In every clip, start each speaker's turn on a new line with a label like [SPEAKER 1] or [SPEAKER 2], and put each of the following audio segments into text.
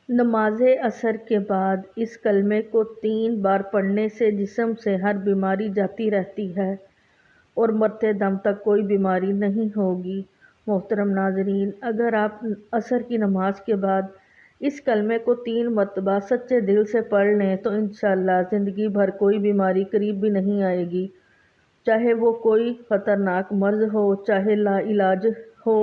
[SPEAKER 1] نماز عصر کے بعد اس کلمے کو 3 بار پڑھنے سے جسم سے ہر بیماری جاتی رہتی ہے اور مرتے دم تک کوئی بیماری نہیں ہوگی۔ محترم ناظرین، اگر آپ عصر کی نماز کے بعد اس کلمے کو 3 مرتبہ سچے دل سے پڑھ لیں تو انشاءاللہ زندگی بھر کوئی بیماری قریب بھی نہیں آئے گی، چاہے وہ کوئی خطرناک مرض ہو، چاہے لا علاج ہو،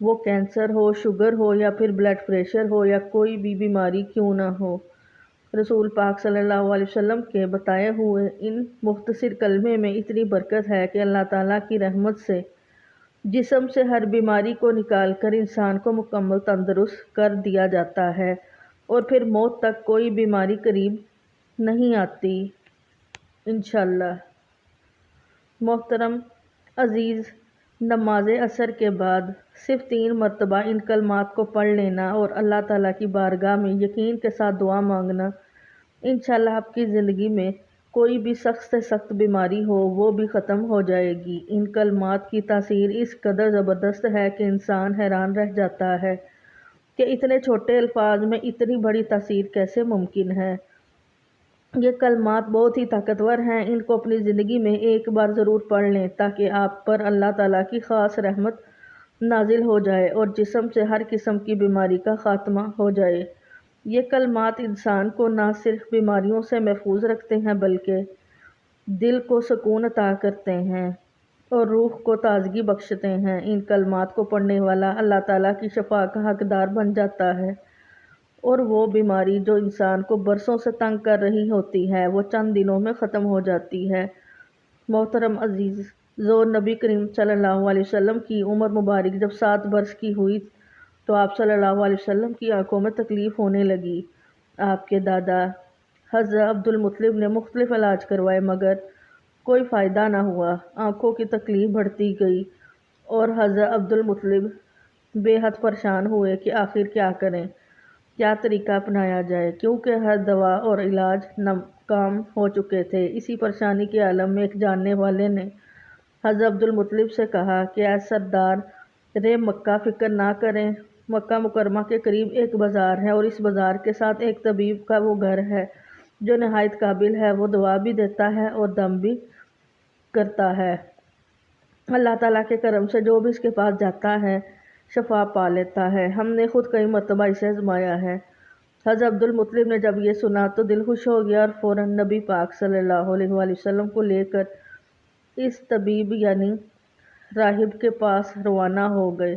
[SPEAKER 1] وہ کینسر ہو، شوگر ہو یا پھر بلڈ پریشر ہو یا کوئی بھی بیماری کیوں نہ ہو۔ رسول پاک صلی اللہ علیہ وسلم کے بتائے ہوئے ان مختصر کلمے میں اتنی برکت ہے کہ اللہ تعالیٰ کی رحمت سے جسم سے ہر بیماری کو نکال کر انسان کو مکمل تندرست کر دیا جاتا ہے اور پھر موت تک کوئی بیماری قریب نہیں آتی انشاءاللہ۔ محترم عزیز، نماز عصر کے بعد صرف 3 مرتبہ ان کلمات کو پڑھ لینا اور اللہ تعالیٰ کی بارگاہ میں یقین کے ساتھ دعا مانگنا، انشاءاللہ آپ کی زندگی میں کوئی بھی سخت سے سخت بیماری ہو وہ بھی ختم ہو جائے گی۔ ان کلمات کی تاثیر اس قدر زبردست ہے کہ انسان حیران رہ جاتا ہے کہ اتنے چھوٹے الفاظ میں اتنی بڑی تاثیر کیسے ممکن ہے۔ یہ کلمات بہت ہی طاقتور ہیں، ان کو اپنی زندگی میں ایک بار ضرور پڑھ لیں تاکہ آپ پر اللہ تعالیٰ کی خاص رحمت نازل ہو جائے اور جسم سے ہر قسم کی بیماری کا خاتمہ ہو جائے۔ یہ کلمات انسان کو نہ صرف بیماریوں سے محفوظ رکھتے ہیں بلکہ دل کو سکون عطا کرتے ہیں اور روح کو تازگی بخشتے ہیں۔ ان کلمات کو پڑھنے والا اللہ تعالیٰ کی شفا کا حقدار بن جاتا ہے اور وہ بیماری جو انسان کو برسوں سے تنگ کر رہی ہوتی ہے وہ چند دنوں میں ختم ہو جاتی ہے۔ محترم عزیز، نبی کریم صلی اللہ علیہ وسلم کی عمر مبارک جب 7 برس کی ہوئی تو آپ صلی اللہ علیہ وسلم کی آنکھوں میں تکلیف ہونے لگی۔ آپ کے دادا حضرت عبدالمطلب نے مختلف علاج کروائے مگر کوئی فائدہ نہ ہوا، آنکھوں کی تکلیف بڑھتی گئی اور حضرت عبدالمطلب بے حد پریشان ہوئے کہ آخر کیا کریں، کیا طریقہ اپنایا جائے، کیونکہ ہر دوا اور علاج ناکام ہو چکے تھے۔ اسی پریشانی کے عالم میں ایک جاننے والے نے حضرت عبدالمطلب سے کہا کہ اے سردار مکہ، فکر نہ کریں، مکہ مکرمہ کے قریب ایک بازار ہے اور اس بازار کے ساتھ ایک طبیب کا وہ گھر ہے جو نہایت قابل ہے، وہ دوا بھی دیتا ہے اور دم بھی کرتا ہے۔ اللہ تعالیٰ کے کرم سے جو بھی اس کے پاس جاتا ہے شفا پا لیتا ہے، ہم نے خود کئی مرتبہ اسے آزمایا ہے۔ حضرت عبدالمطلب نے جب یہ سنا تو دل خوش ہو گیا اور فوراً نبی پاک صلی اللہ علیہ وسلم کو لے کر اس طبیب یعنی راہب کے پاس روانہ ہو گئے۔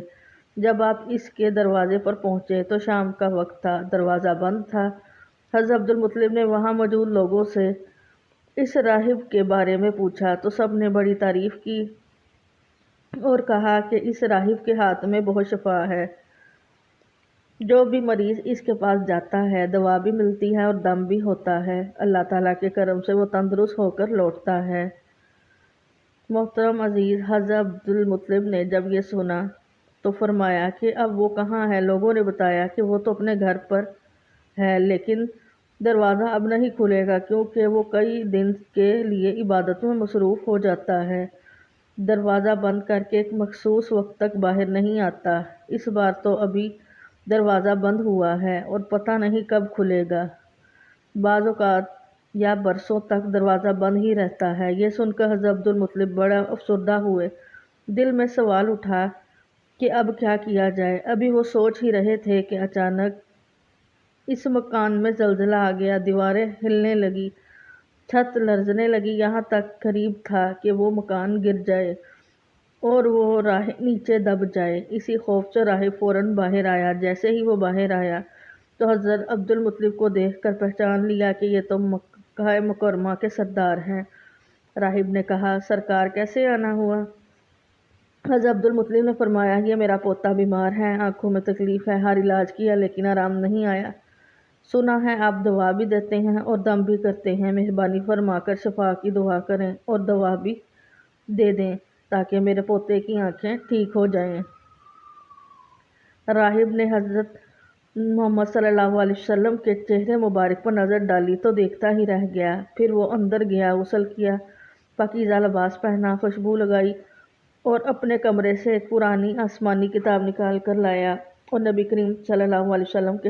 [SPEAKER 1] جب آپ اس کے دروازے پر پہنچے تو شام کا وقت تھا، دروازہ بند تھا۔ حضرت عبدالمطلب نے وہاں موجود لوگوں سے اس راہب کے بارے میں پوچھا تو سب نے بڑی تعریف کی اور کہا کہ اس راہب کے ہاتھ میں بہت شفا ہے، جو بھی مریض اس کے پاس جاتا ہے دوا بھی ملتی ہے اور دم بھی ہوتا ہے، اللہ تعالیٰ کے کرم سے وہ تندرست ہو کر لوٹتا ہے۔ محترم عزیز، حضرت عبدالمطلب نے جب یہ سنا تو فرمایا کہ اب وہ کہاں ہے؟ لوگوں نے بتایا کہ وہ تو اپنے گھر پر ہے لیکن دروازہ اب نہیں کھلے گا کیونکہ وہ کئی دن کے لیے عبادت میں مصروف ہو جاتا ہے، دروازہ بند کر کے ایک مخصوص وقت تک باہر نہیں آتا۔ اس بار تو ابھی دروازہ بند ہوا ہے اور پتہ نہیں کب کھلے گا، بعض اوقات یا برسوں تک دروازہ بند ہی رہتا ہے۔ یہ سن کر حضرت عبدالمطلب بڑا افسردہ ہوئے، دل میں سوال اٹھا کہ اب کیا کیا جائے۔ ابھی وہ سوچ ہی رہے تھے کہ اچانک اس مکان میں زلزلہ آ گیا، دیواریں ہلنے لگی، چھت لرزنے لگی، یہاں تک قریب تھا کہ وہ مکان گر جائے اور وہ راہب نیچے دب جائے۔ اسی خوف سے راہب فوراً باہر آیا۔ جیسے ہی وہ باہر آیا تو حضرت عبدالمطلب کو دیکھ کر پہچان لیا کہ یہ تو مکہ مکرمہ کے سردار ہیں۔ راہب نے کہا، سرکار کیسے آنا ہوا؟ حضرت عبدالمطلب نے فرمایا، یہ میرا پوتا بیمار ہے، آنکھوں میں تکلیف ہے، ہر علاج کیا لیکن آرام نہیں آیا، سنا ہے آپ دوا بھی دیتے ہیں اور دم بھی کرتے ہیں، مہربانی فرما کر شفا کی دعا کریں اور دوا بھی دے دیں تاکہ میرے پوتے کی آنکھیں ٹھیک ہو جائیں۔ راہب نے حضرت محمد صلی اللہ علیہ وسلم کے چہرے مبارک پر نظر ڈالی تو دیکھتا ہی رہ گیا۔ پھر وہ اندر گیا، غسل کیا، پاکیزہ لباس پہنا، خوشبو لگائی اور اپنے کمرے سے ایک پرانی آسمانی کتاب نکال کر لایا اور نبی کریم صلی اللہ علیہ وسلم کے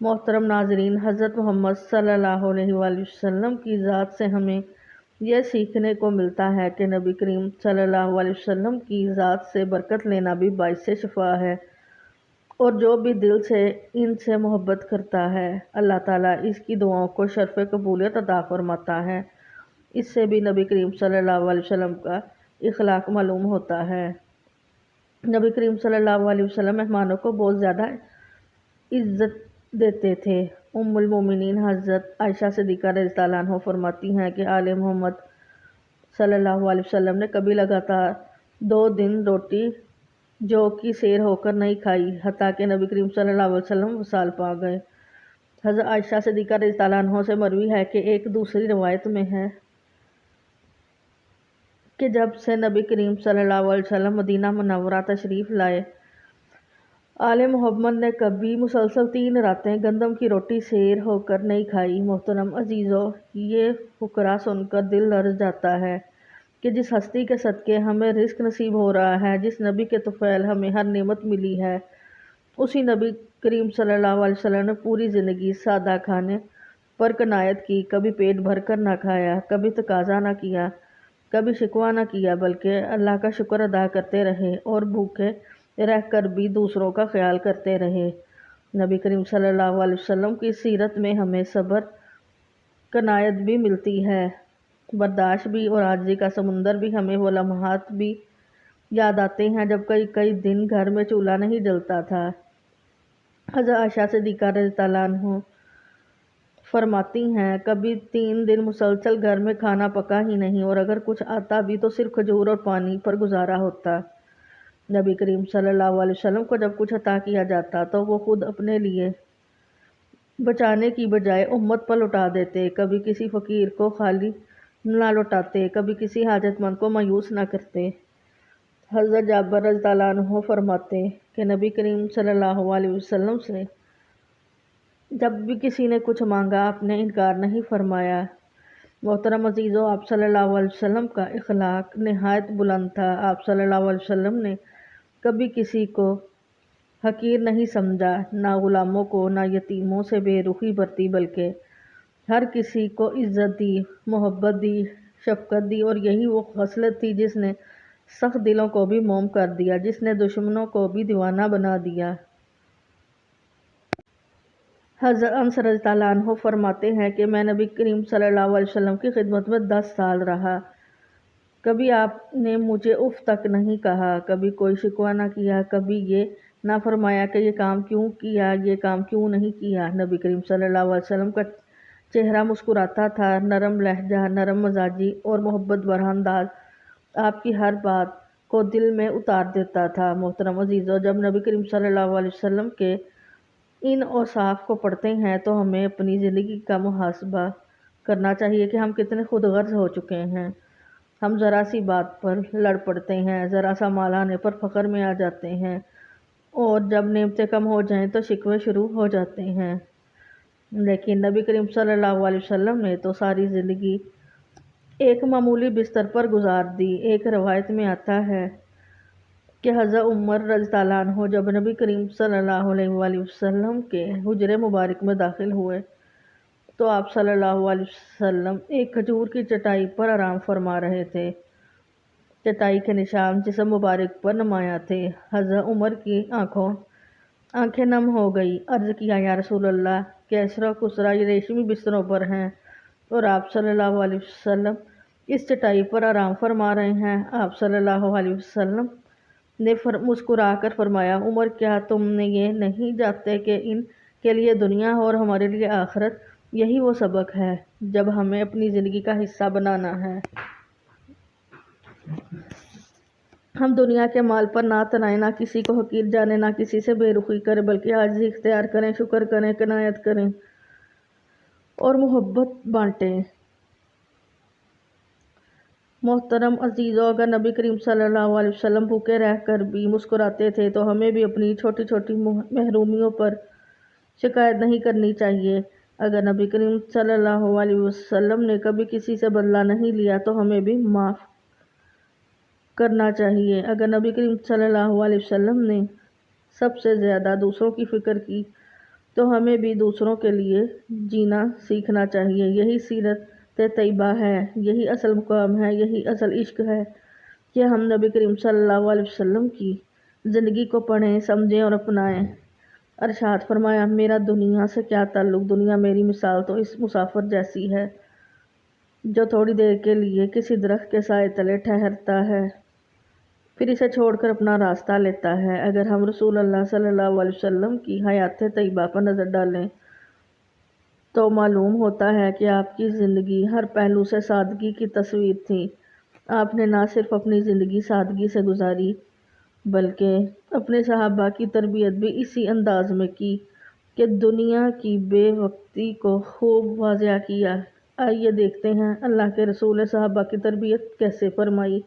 [SPEAKER 1] محترم ناظرین، حضرت محمد صلی اللہ علیہ وآلہ وسلم کی ذات سے ہمیں یہ سیکھنے کو ملتا ہے کہ نبی کریم صلی اللہ علیہ وسلم کی ذات سے برکت لینا بھی باعث شفا ہے، اور جو بھی دل سے ان سے محبت کرتا ہے اللہ تعالیٰ اس کی دعاؤں کو شرف قبولیت عطا فرماتا ہے۔ اس سے بھی نبی کریم صلی اللہ علیہ وسلم کا اخلاق معلوم ہوتا ہے۔ نبی کریم صلی اللہ علیہ وسلم مہمانوں کو بہت زیادہ عزت دیتے تھے۔ ام المومنین حضرت عائشہ صدیقہ رضی اللہ عنہ فرماتی ہیں کہ آل محمد صلی اللہ علیہ وسلم نے کبھی لگاتار 2 دن روٹی جو کی سیر ہو کر نہیں کھائی، حتیٰ کہ نبی کریم صلی اللہ علیہ وسلم وصال پا گئے۔ حضرت عائشہ صدیقہ رضی اللہ عنہ سے مروی ہے کہ ایک دوسری روایت میں ہے کہ جب سے نبی کریم صلی اللہ علیہ وسلم مدینہ منورہ تشریف لائے، آل محمد نے کبھی مسلسل 3 راتیں گندم کی روٹی سیر ہو کر نہیں کھائی۔ محترم عزیزو، یہ فقرہ سن کر دل لرز جاتا ہے کہ جس ہستی کے صدقے ہمیں رزق نصیب ہو رہا ہے، جس نبی کے طفیل ہمیں ہر نعمت ملی ہے، اسی نبی کریم صلی اللہ علیہ وسلم نے پوری زندگی سادہ کھانے پر قناعت کی، کبھی پیٹ بھر کر نہ کھایا، کبھی تقاضا نہ کیا، کبھی شکوہ نہ کیا، بلکہ اللہ کا شکر ادا کرتے رہے اور بھوکے رہ کر بھی دوسروں کا خیال کرتے رہے۔ نبی کریم صلی اللہ علیہ وسلم کی سیرت میں ہمیں صبر، قناعت بھی ملتی ہے، برداشت بھی، اور عاجزی کا سمندر بھی۔ ہمیں وہ لمحات بھی یاد آتے ہیں جب کئی دن گھر میں چولہا نہیں جلتا تھا۔ حضرت عائشہ صدیقہ رضی اللہ عنہ فرماتی ہیں کبھی 3 دن مسلسل گھر میں کھانا پکا ہی نہیں، اور اگر کچھ آتا بھی تو صرف کھجور اور پانی پر گزارا ہوتا۔ نبی کریم صلی اللہ علیہ وسلم کو جب کچھ عطا کیا جاتا تو وہ خود اپنے لیے بچانے کی بجائے امت پر لوٹا دیتے، کبھی کسی فقیر کو خالی نہ لوٹاتے، کبھی کسی حاجت مند کو مایوس نہ کرتے۔ حضرت جابر رضی اللہ عنہ فرماتے کہ نبی کریم صلی اللہ علیہ وسلم سے جب بھی کسی نے کچھ مانگا آپ نے انکار نہیں فرمایا۔ محترم عزیزو، آپ صلی اللہ علیہ وسلم کا اخلاق نہایت بلند تھا۔ آپ صلی اللہ علیہ وسلم نے کبھی کسی کو حقیر نہیں سمجھا، نہ غلاموں کو، نہ یتیموں سے بے رخی برتی، بلکہ ہر کسی کو عزت دی، محبت دی، شفقت دی، اور یہی وہ خصلت تھی جس نے سخت دلوں کو بھی موم کر دیا، جس نے دشمنوں کو بھی دیوانہ بنا دیا۔ حضرت انس رضی اللہ عنہ فرماتے ہیں کہ میں نبی کریم صلی اللہ علیہ وسلم کی خدمت میں 10 سال رہا، کبھی آپ نے مجھے اف تک نہیں کہا، کبھی کوئی شکوہ نہ کیا، کبھی یہ نہ فرمایا کہ یہ کام کیوں کیا، یہ کام کیوں نہیں کیا۔ نبی کریم صلی اللہ علیہ وسلم کا چہرہ مسکراتا تھا، نرم لہجہ، نرم مزاجی اور محبت بھرا انداز آپ کی ہر بات کو دل میں اتار دیتا تھا۔ محترم عزیزو، جب نبی کریم صلی اللہ علیہ وسلم کے ان اوصاف کو پڑھتے ہیں تو ہمیں اپنی زندگی کا محاسبہ کرنا چاہیے کہ ہم کتنے خود غرض ہو چکے ہیں۔ ہم ذرا سی بات پر لڑ پڑتے ہیں، ذرا سا مال آنے پر فخر میں آ جاتے ہیں، اور جب نعمتیں کم ہو جائیں تو شکوے شروع ہو جاتے ہیں۔ لیکن نبی کریم صلی اللہ علیہ وسلم نے تو ساری زندگی ایک معمولی بستر پر گزار دی۔ ایک روایت میں آتا ہے کہ حضرت عمر رضی اللہ عنہ جب نبی کریم صلی اللہ علیہ وآلہ وسلم کے حجرے مبارک میں داخل ہوئے تو آپ صلی اللہ علیہ وسلم ایک کھجور کی چٹائی پر آرام فرما رہے تھے۔ چٹائی کے نشان جسم مبارک پر نمایاں تھے۔ حضرت عمر کی آنکھیں نم ہو گئی۔ عرض کیا، یا رسول اللہ، کیسرا کسرا یہ ریشمی بستروں پر ہیں اور آپ صلی اللہ علیہ وسلم اس چٹائی پر آرام فرما رہے ہیں۔ آپ صلی اللہ علیہ وسلم نے مسکرا کر فرمایا، عمر، کیا تم نے یہ نہیں جانتے کہ ان کے لیے دنیا اور ہمارے لیے آخرت یہی وہ سبق ہے جب ہمیں اپنی زندگی کا حصہ بنانا ہے۔ ہم دنیا کے مال پر نہ تنائیں، نہ کسی کو حقیر جانیں، نہ کسی سے بے رخی کریں، بلکہ عاجزی اختیار کریں، شکر کریں، قناعت کریں اور محبت بانٹیں۔ محترم عزیزو، اگر نبی کریم صلی اللہ علیہ وسلم بھوکے رہ کر بھی مسکراتے تھے تو ہمیں بھی اپنی چھوٹی چھوٹی محرومیوں پر شکایت نہیں کرنی چاہیے۔ اگر نبی کریم صلی اللہ علیہ وسلم نے کبھی کسی سے بدلہ نہیں لیا تو ہمیں بھی معاف کرنا چاہیے۔ اگر نبی کریم صلی اللہ علیہ وسلم نے سب سے زیادہ دوسروں کی فکر کی تو ہمیں بھی دوسروں کے لیے جینا سیکھنا چاہیے۔ یہی سیرت طیبہ ہے، یہی اصل مقام ہے، یہی اصل عشق ہے کہ ہم نبی کریم صلی اللہ علیہ وسلم کی زندگی کو پڑھیں، سمجھیں اور اپنائیں۔ ارشاد فرمایا، میرا دنیا سے کیا تعلق، دنیا میری مثال تو اس مسافر جیسی ہے جو تھوڑی دیر کے لیے کسی درخت کے سائے تلے ٹھہرتا ہے، پھر اسے چھوڑ کر اپنا راستہ لیتا ہے۔ اگر ہم رسول اللہ صلی اللہ علیہ وسلم کی حیات طیبہ پر نظر ڈالیں تو معلوم ہوتا ہے کہ آپ کی زندگی ہر پہلو سے سادگی کی تصویر تھی۔ آپ نے نہ صرف اپنی زندگی سادگی سے گزاری بلکہ اپنے صحابہ کی تربیت بھی اسی انداز میں کی کہ دنیا کی بے وقتی کو خوب واضح کیا۔ آئیے دیکھتے ہیں اللہ کے رسول نے صحابہ کی تربیت کیسے فرمائی۔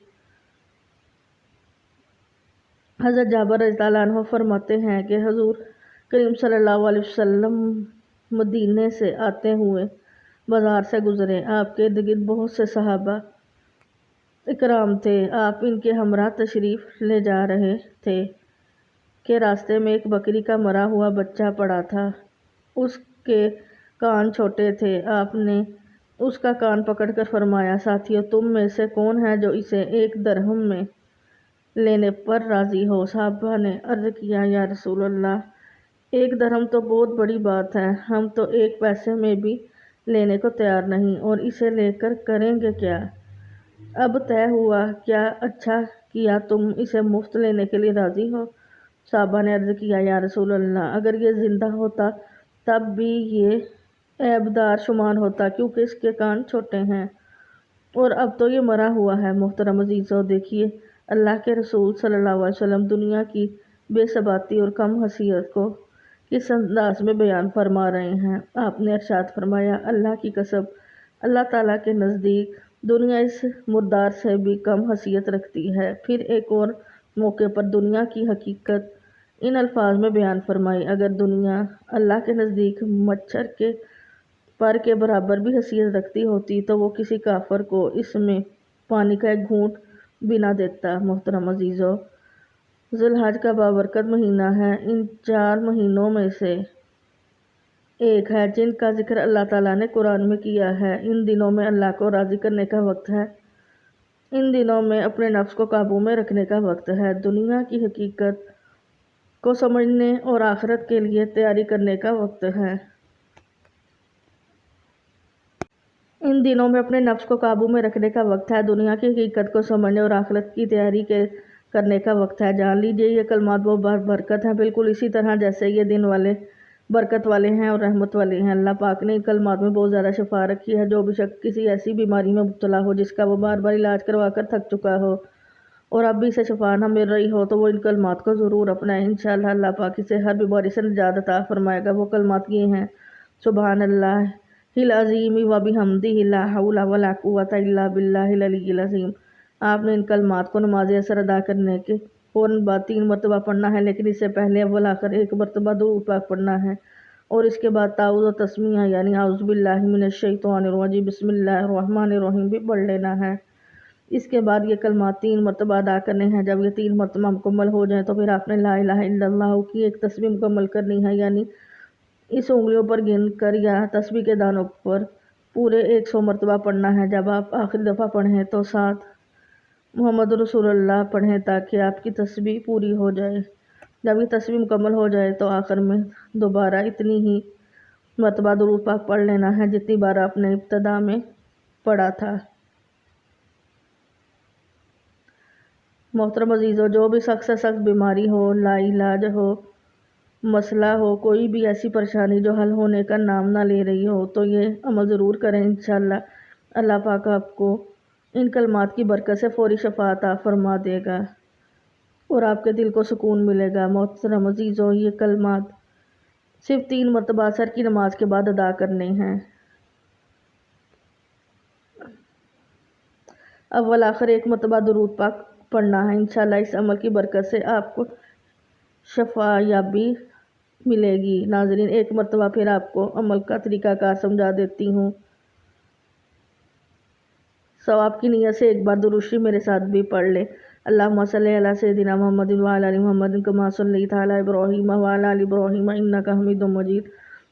[SPEAKER 1] حضرت جابر رضی اللہ عنہ فرماتے ہیں کہ حضور کریم صلی اللہ علیہ وسلم مدینے سے آتے ہوئے بازار سے گزرے۔ آپ کے ارد گرد بہت سے صحابہ اکرام تھے۔ آپ ان کے ہمراہ تشریف لے جا رہے تھے کہ راستے میں ایک بکری کا مرا ہوا بچہ پڑا تھا۔ اس کے کان چھوٹے تھے۔ آپ نے اس کا کان پکڑ کر فرمایا، ساتھیو، تم میں سے کون ہے جو اسے 1 درہم میں لینے پر راضی ہو؟ صحابہ نے عرض کیا، یا رسول اللہ، 1 درہم تو بہت بڑی بات ہے، ہم تو 1 پیسے میں بھی لینے کو تیار نہیں، اور اسے لے کر کریں گے کیا؟ اب طے ہوا، کیا اچھا کیا تم اسے مفت لینے کے لیے راضی ہو؟ صحابہ نے عرض کیا، یا رسول اللہ، اگر یہ زندہ ہوتا تب بھی یہ عیبدار شمار ہوتا کیونکہ اس کے کان چھوٹے ہیں، اور اب تو یہ مرا ہوا ہے۔ محترم عزیزو، دیکھیے اللہ کے رسول صلی اللہ علیہ وسلم دنیا کی بے ثباتی اور کم حیثیت کو کس انداز میں بیان فرما رہے ہیں۔ آپ نے ارشاد فرمایا، اللہ کی قسم، اللہ تعالیٰ کے نزدیک دنیا اس مردار سے بھی کم حیثیت رکھتی ہے۔ پھر ایک اور موقع پر دنیا کی حقیقت ان الفاظ میں بیان فرمائی، اگر دنیا اللہ کے نزدیک مچھر کے پر کے برابر بھی حیثیت رکھتی ہوتی تو وہ کسی کافر کو اس میں پانی کا ایک گھونٹ بھی نہ دیتا۔ محترم عزیزو، ذو الحج کا بابرکت مہینہ ہے۔ ان 4 مہینوں میں سے ایک ہے جن کا ذکر اللہ تعالیٰ نے قرآن میں کیا ہے۔ ان دنوں میں اللہ کو راضی کرنے کا وقت ہے، ان دنوں میں اپنے نفس کو قابو میں رکھنے کا وقت ہے، دنیا کی حقیقت کو سمجھنے اور آخرت کے لیے تیاری کرنے کا وقت ہے۔ ان دنوں میں اپنے نفس کو قابو میں رکھنے کا وقت ہے، دنیا کی حقیقت کو سمجھنے اور آخرت کی تیاری کرنے کا وقت ہے۔ جان لیجیے یہ کلمات وہ برکت ہیں، بالکل اسی طرح جیسے یہ دن والے برکت والے ہیں اور رحمت والے ہیں۔ اللہ پاک نے ان کلمات میں بہت زیادہ شفا رکھی ہے۔ جو بھی شخص کسی ایسی بیماری میں مبتلا ہو جس کا وہ بار بار علاج کروا کر تھک چکا ہو اور اب بھی اسے شفا نہ مل رہی ہو تو وہ ان کلمات کو ضرور اپنائے، انشاءاللہ اللہ پاک اسے ہر بیماری سے نجات عطا فرمائے گا۔ وہ کلمات یہ ہیں، سبحان اللہ العظیم و بحمدہ، لا حول ولا قوۃ الا باللہ العلی العظیم۔ آپ نے ان کلمات کو نماز عصر ادا کرنے کے فوراً بعد 3 مرتبہ پڑھنا ہے، لیکن اس سے پہلے اول آخر 1 مرتبہ درود پاک پڑھنا ہے، اور اس کے بعد تعوذ و تسمیہ یعنی اعوذ باللہ من الشیطان الرجیم بسم اللہ الرحمن الرحیم بھی پڑھ لینا ہے۔ اس کے بعد یہ کلمات 3 مرتبہ ادا کرنے ہیں۔ جب یہ 3 مرتبہ مکمل ہو جائیں تو پھر آپ نے لا الہ الا اللہ کی ایک تسبیح مکمل کرنی ہے، یعنی اس انگلیوں پر گن کر یا تسبیح کے دانوں پر پورے 100 مرتبہ پڑھنا ہے۔ جب آپ آخری دفعہ پڑھیں تو ساتھ محمد رسول اللہ پڑھیں تاکہ آپ کی تسبیح پوری ہو جائے۔ جب یہ تسبیح مکمل ہو جائے تو آخر میں دوبارہ اتنی ہی مرتبہ درود پاک پڑھ لینا ہے جتنی بار آپ نے ابتدا میں پڑھا تھا۔ محترم عزیزو، جو بھی سخت سے سخت بیماری ہو، لا علاج ہو، مسئلہ ہو، کوئی بھی ایسی پریشانی جو حل ہونے کا نام نہ لے رہی ہو تو یہ عمل ضرور کریں، انشاءاللہ اللہ پاک آپ کو ان کلمات کی برکت سے فوری شفا عطا فرما دے گا اور آپ کے دل کو سکون ملے گا۔ محترم عزیزو، یہ کلمات صرف 3 مرتبہ عصر کی نماز کے بعد ادا کرنے ہیں۔ اول آخر 1 مرتبہ درود پاک پڑھنا ہے، انشاءاللہ اس عمل کی برکت سے آپ کو شفا یابی ملے گی۔ ناظرین، 1 مرتبہ پھر آپ کو عمل کا طریقہ کار سمجھا دیتی ہوں۔ ثواب کی نیت سے ایک بار درود شریف میرے ساتھ بھی پڑھ لے۔ اللہم صلی علی سیدنا محمد وعلی آل محمد کما صلیت علی ابراہیم وعلی آل ابراہیم انک حمید مجید۔